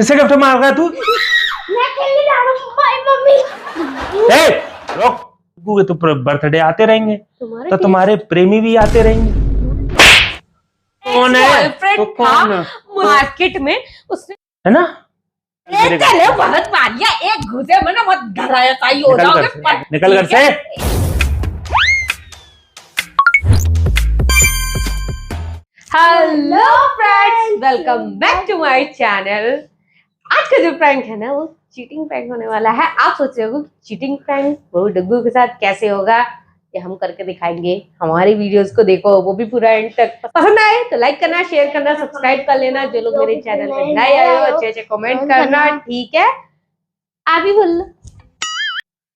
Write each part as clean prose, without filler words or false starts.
किससे गिफ्ट मांग रहा है तू? मैं खेलने जा रहा हूँ। Bye mummy. ए, रुक। डुग्गू के तो बर्थडे आते रहेंगे तो तुम्हारे प्रेमी भी आते रहेंगे। कौन है? बॉयफ्रेंड तो था कौन है? मार्केट में, उसने है ना? चले बहुत मारिया, एक घुसे में ना बहुत डराया सही हो निकल घर जाओगे। से, निकल घर से। Hello friends, welcome back to my channel. आज का जो प्रैंक है ना वो चीटिंग प्रैंक होने वाला है। आप सोच रहे हो चीटिंग प्रैंक वो डुग्गू के साथ कैसे होगा, ये हम करके दिखाएंगे। हमारी वीडियोस को देखो, वो भी पूरा एंड तक। पसंद आए तो लाइक करना, शेयर करना, सब्सक्राइब कर लेना। जो लोग मेरे चैनल पे नए आए हो अच्छे अच्छे कमेंट करना, ठीक है? आप ही बोल लो।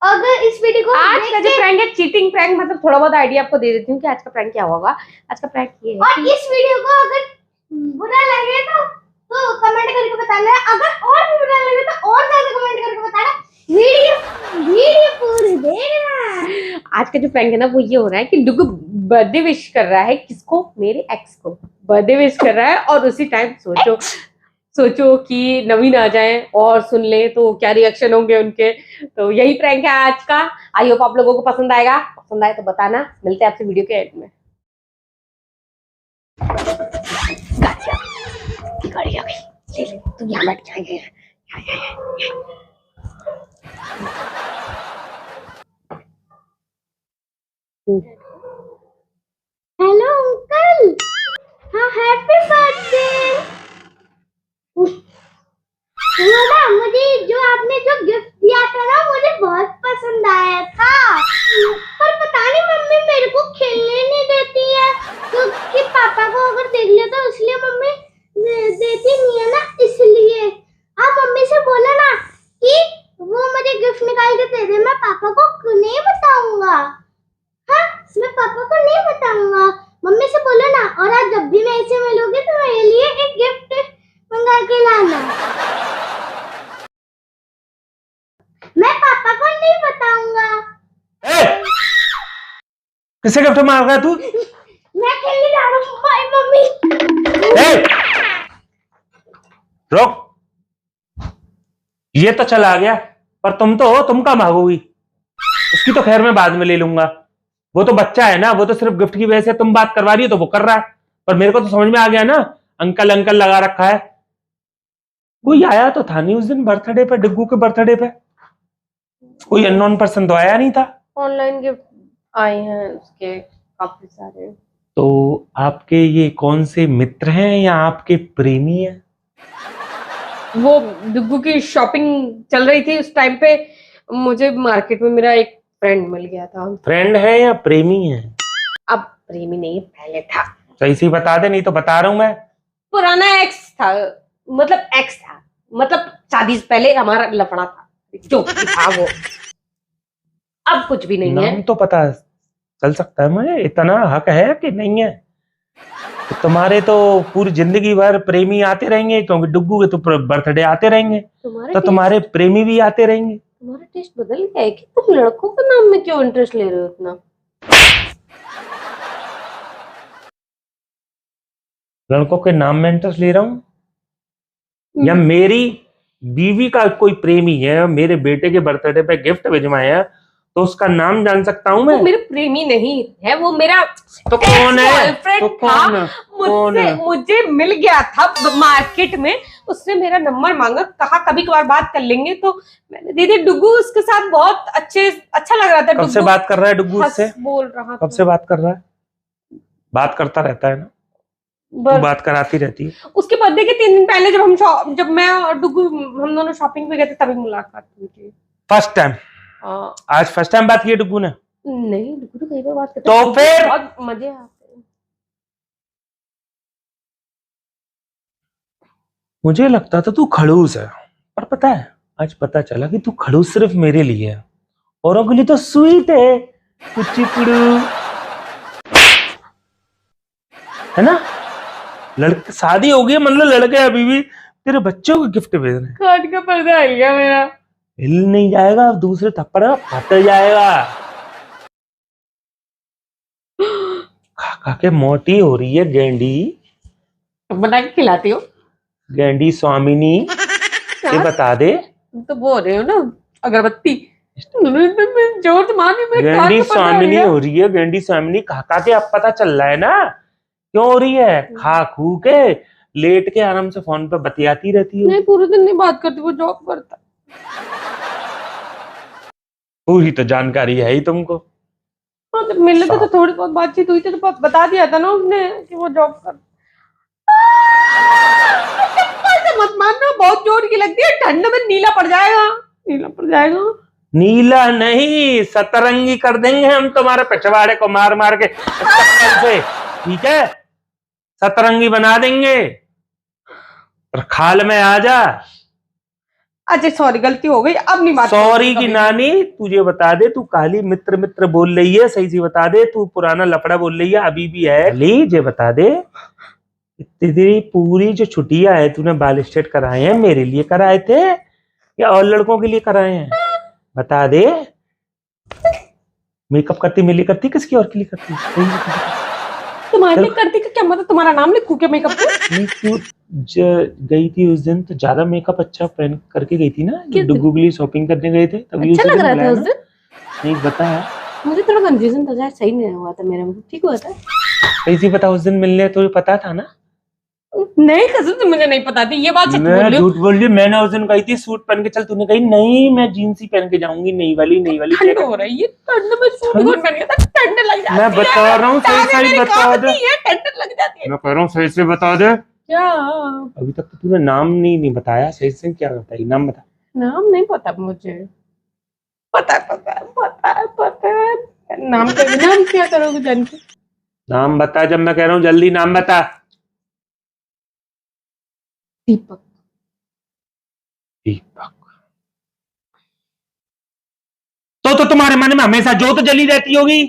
अगर इस वीडियो को आज का जो प्रैंक है चीटिंग प्रैंक, मतलब थोड़ा बहुत आइडिया आपको दे देती हूँ कि आज का प्रैंक क्या होगा। आज का प्रैंक ये है और इस वीडियो को अगर बुरा लगे तो कमेंट करके बताना। अगर और भी बुरा लगे तो और ज्यादा कमेंट करके बताना। वीडियो पूरी देखना। आज का जो प्रैंक है ना वो ये हो रहा है कि डुग्गू बर्थडे विश कर रहा है। किसको? मेरे एक्स को बर्थडे विश कर रहा है। और उसी टाइम सोचो कि नवीन आ जाए और सुन ले तो क्या रिएक्शन होंगे उनके। तो यही प्रैंक है आज का। आई होप आप लोगों को पसंद आएगा। पसंद आए तो बताना। मिलते हैं आपसे वीडियो के एंड में। गाड़ी आ गई, तुम यहाँ बैठ जाएंगे। Hello uncle. हाँ, हैप्पी बर्थडे। ना मुझे जो आपने जो गिफ्ट दिया था ना मुझे बहुत पसंद आया था, पर पता नहीं मम्मी मेरे को खेलने नहीं देती है, क्योंकि पापा को अगर देख लिया तो इसलिए मम्मी देती नहीं है ना। इसलिए आप मम्मी से बोलो ना कि वो मुझे गिफ्ट निकाल के दे दे। मैं पापा को नहीं बताऊंगा। हाँ, मैं पापा को नहीं बताऊंगा। मम्मी से बोलो ना। और आज जब भी मैं इसे मिलूंगी तो मेरे लिए एक गिफ्ट मंगा के लाना। मैं पापा को नहीं बताऊंगा। किससे गिफ्ट मांग रहा है तू? मैं खेलने जा रहा हूँ। Bye mummy. रुक। ये तो चला गया, पर तुम तो हो, तुम कहाँ भागोगी? उसकी तो खैर मैं बाद में ले लूंगा। वो तो बच्चा है ना, वो तो सिर्फ गिफ्ट की वजह से तुम बात करवा रही हो तो वो कर रहा है। पर मेरे को तो समझ में आ गया ना, अंकल अंकल लगा रखा है। कोई आया तो था नहीं उस दिन बर्थडे पे, डुग्गू के बर्थडे पे। कोई अननोन पर्सन तो आया नहीं था। ऑनलाइन गिफ्ट आए हैं उसके काफी सारे। तो आपके ये कौन से मित्र हैं या आपके प्रेमी हैं? वो डुग्गू की शॉपिंग चल रही थी उस टाइम पे। मुझे मार्केट में मेरा एक फ्रेंड मिल गया था। फ्रेंड है या प्रेमी है? अब प्रेमी नहीं, पहले था। सही से बता दे, नहीं तो बता रहा हूं मैं। पुराना एक्स था, मतलब एक्स था, मतलब शादी से पहले हमारा लफड़ा था जो भी था वो। अब कुछ भी नहीं है। नाम तो पता चल सकता है मुझे, इतना हक है कि नहीं है? तो तुम्हारे तो पूरी जिंदगी भर प्रेमी आते रहेंगे, क्योंकि डुग्गू के तो बर्थडे आते रहेंगे तो तुम्हारे प्रेमी भी आते रहेंगे। तुम्हारा टेस्ट बदल गया है कि तुम लड़कों के नाम में क्यों इंटरेस्ट ले रहे हो इतना? लड़कों के नाम में इंटरेस्ट ले रहा हूं या मेरी बीवी का कोई प्रेमी है, मेरे बेटे के बर्थडे पे गिफ्ट भिजवाया तो उसका नाम जान सकता हूं मैं? वो मेरे प्रेमी नहीं है, वो मेरा तो कौन है? बॉयफ्रेंड तो कौन है? था। मुझे मिल गया था मार्केट में। उसने मेरा नंबर मांगा, कहा कभी कभार बात कर लेंगे, तो मैंने दे दी। डुग्गू उसके साथ बहुत अच्छा लग रहा था। कब से बात कर रहा है डुग्गू उससे? बोल रहा कब से बात कर रहा है? बात करता रहता है ना, तू बात कराती रहती है। उसके बर्थडे के 3 दिन पहले जब मैं और डुग्गू हम दोनों शॉपिंग पे गए थे तभी मुलाकात हुई थी। First time? आज फर्स्ट टाइम बात की डुग्गू ने? नहीं, डुग्गू तो कई बार बात करता तो फिर बहुत मजे आते हैं। मुझे लगता था तू खड़ूस है, पर पता है आज पता चला कि तू खड़ूस सिर्फ मेरे लिए है, औरों के लिए तो स्वीट है, कुचिपुड़ू है ना। लड़के शादी हो गई, मतलब लड़के अभी भी तेरे बच्चों को गिफ्ट भेज रहे हैं। काट का पर्दा आ गया मेरा। हिल नहीं जाएगा, दूसरे थप्पड़ में फट जाएगा। खा खा के मोटी हो रही है गेंडी। बना के खिलाती हो? गेंडी स्वामिनी। ये बता दे। तुम तो बोल रहे हो ना अगरबत्ती। जोर तो मारने में गेंडी स्वामिनी हो रही है, गेंडी स्वामिनी खा के अब पता चल रहा है ना क्यों हो रही है। खा खू के लेट के आराम से फोन पे बतियाती रहती है। नहीं पूरे दिन नहीं बात करती, वो जॉब करता। पूरी तो जानकारी है ही तुमको। हाँ जब मिलने थे तो थोड़ी बहुत बातचीत हुई थी तो बता दिया था ना उसने कि वो जॉब कर। मत मानना, बहुत जोर की लगती है, ठंड में नीला पड़ जाएगा, नीला पड़ जाएगा। नीला नहीं, सतरंगी कर देंगे हम तुम्हारे पिछवाड़े को मार मार के चप्पल से, ठीक है? सतरंगी बना देंगे। और खाल में आ जा। अच्छा सॉरी, गलती हो गई, अब नहीं बात। सॉरी की नानी, तुझे बता दे, तू काली मित्र मित्र बोल रही है, सही से बता दे, तू पुराना लफड़ा बोल रही है, अभी भी है। ये बता दे, तेरी पूरी जो छुट्टियां है तूने बाल स्ट्रेट कराए हैं, मेरे लिए कराए थे या और लड़कों के लिए कराए हैं? बता दे। मेकअप करती मेरे लिए करती, किसकी और के लिए करती? तुम्हारे लिए करती का क्या मतलब? तुम्हारा नाम लिखूं क्या मेकअप पे? नहीं, तू गई थी उस दिन तो ज्यादा मेकअप अच्छा पहन करके गई थी ना, डुगू के लिए शॉपिंग करने गए थे, तभी अच्छा लग रहा था उस दिन। नहीं बताया, मुझे थोड़ा कंफ्यूजन था यार, सही नहीं हुआ था मेरा, ठीक हुआ था। कैसी पता उस दिन मिलने तुझे पता था ना? नहीं कसम से मुझे नहीं पता थी, ये बात सच बोल मैं रही हूँ। झूठ बोल रही, मैंने उस दिन कही थी सूट पहन के चल, तूने कही नहीं मैं जीन्स ही पहन के जाऊंगी, नई वाली ठंड हो रही है, ठंड में सूट कौन पहनेगा? ठंड लग जाती है। मैं बता रहा हूँ, सही सही बता दे। ठंड लग जाती है। मैं कह रहा हूँ सही से बता दे। क्या? अभी तक तो तूने नाम नहीं बताया, सही से क्या बताई, नाम बता। नाम नहीं पता मुझे। पता नाम क्या करोगे जान के? नाम बता, जब मैं कह रहा हूँ जल्दी नाम बता। दीपक। दीपक तो तुम्हारे मन में हमेशा जोत जली रहती होगी।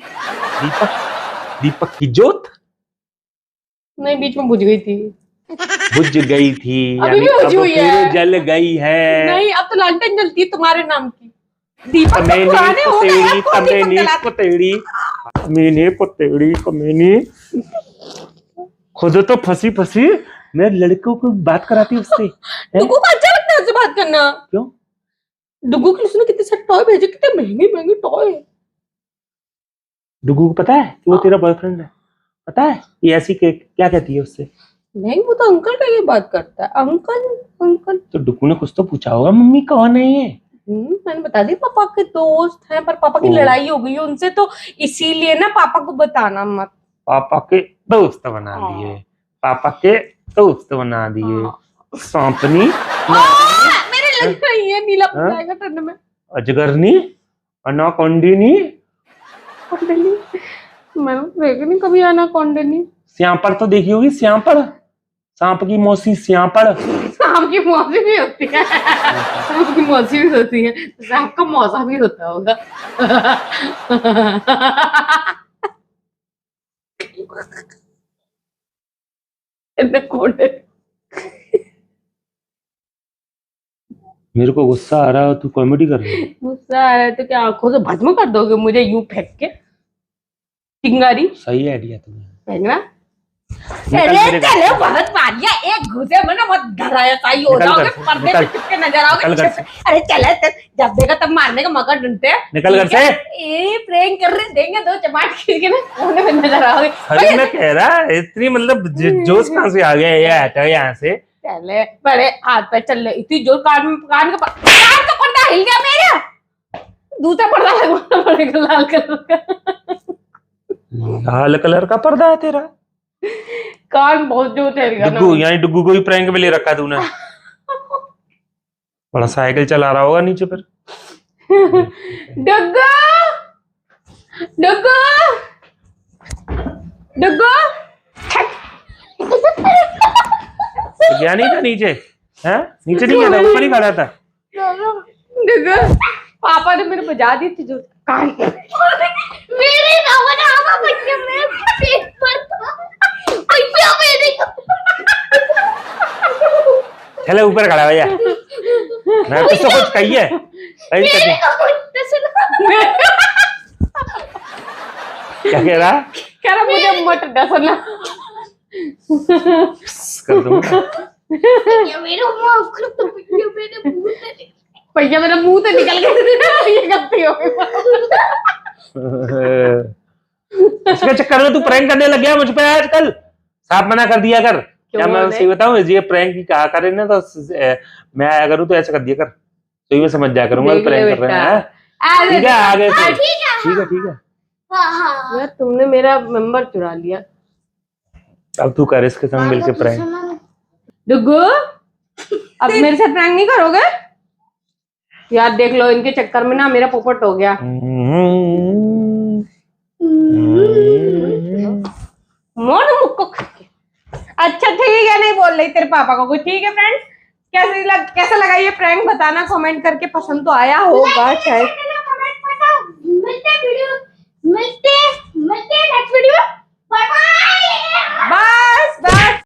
दीपक की जोत नहीं, बीच में बुझ गई थी। बुझ गई थी, अभी भी बुझी हुई है। जल गई है। नहीं, अब तो लालटेन जलती है तुम्हारे नाम की। दीपक तो कमेनी पुराने हो गए हैं, कौन दीपक जलाता? कमेनी खुद तो फंसी मैं लड़कों को बात कराती उससे। डुगू को अच्छा लगता है उससे बात करना। क्यों? डुगू के लिए उसने कितने सारे टॉय भेजे, कितने महंगे टॉय। डुगू को पता है कि वो तेरा बॉयफ्रेंड है? पता है ये ऐसी क्या कहती है उससे? नहीं, वो तो अंकल का ये बात करता है, अंकल। तो डुगू ने कुछ तो पूछा होगा, मम्मी कौन है ये? मैंने बता दी पापा के दोस्त हैं, पर पापा की लड़ाई हो गई है उनसे, तो इसीलिए ना पापा को बताना मत। पापा के दोस्त बना दिए, पापा के दोस्त बना दिए। सांपनी मेरे लग रही है, नीला पड़ जाएगा ठंड में। अजगरनी, अनाकोंडिनी, मैंने देखी नहीं कभी अनाकोंडिनी। श्यांपड़ तो देखी होगी, श्यांपड़, सांप की मौसी श्यांपड़। सांप की मौसी भी होती है, सांप की मौसी भी होती है, सांप का मौसा भी होता होगा। मेरे को गुस्सा आ रहा है, तू कॉमेडी कर रही है। गुस्सा आ रहा है तो क्या आंखों से भस्म कर दोगे मुझे यूं फेंक के? चिंगारी सही आइडिया तुम्हें। अरे चलो बहुत मारिया, एक घुसे में ना मत डराया सही हो जाओगे, पर्दे पे चिपके नजर आओगे। अरे चले जब देखा तब मारने का मौका ढूंढते हैं। निकल घर से। ए प्रैंक कर रहे, देंगे दो चमाट खींच के ना कोने में नजर आओगे। अरे मैं कह रहा इतनी मतलब जोश कहाँ से आ गया? ये हटो यहाँ से। चले बड़े हाथ पे चल रहे, इतनी जोर कान का पर्दा हिल गया मेरा। दूसरा पर्दा लगवाना पड़ेगा लाल कलर का। लाल कलर का पर्दा है तेरा? कान बहुत जोर से हिल गया। डुगू, यहाँ डुगू को ही प्रैंक में ले रखा तूने। बड़ा साइकिल चला रहा होगा नीचे पर। डुगू, डुगू, डुगू। गया नहीं था नीचे? हैं? नीचे नहीं गया था, ऊपर ही खड़ा था। डुगू, पापा ने मेरे बजा दी थी जो कान पे। मेरे बच्चे में पेट पर था। चले ऊपर खड़ा भैया, मैं कुछ तो कुछ कही है। क्या कह रहा? कह रहा मुझे मत डसना। कर दूंगा। मेरे मेरे मुंह से भैया मेरा मुंह से निकल गया। ये गलती हो गई। इसके चक्कर में तू प्रैंक करने लग गया मुझ पे आजकल। साफ मना कर दिया कर। क्या मैं बोले? सही बताऊं, ये प्रैंक की कहा करे ना तो मैं आया करूं तो ऐसा कर दिया कर, तो ये समझ जाया करूंगा देख ले प्रैंक कर रहे हैं। बेटा। ठीक है आगे से। ठीक है ठीक है ठीक है। हाँ हाँ यार तुमने मेरा नंबर चुरा लिया। अब तू कर इसके संग मिलके प्रैंक। डुगू अब मेरे से प्रैंक नहीं करोगे यार? देख लो इनके चक्कर में ना मेरा पोपट हो गया। मोड़ मुक्को खाके। अच्छा ठीक है, नहीं बोल रही तेरे पापा को कुछ। ठीक है फ्रेंड्स, कैसा लगा ये प्रैंक बताना कमेंट करके। पसंद तो आया होगा शायद।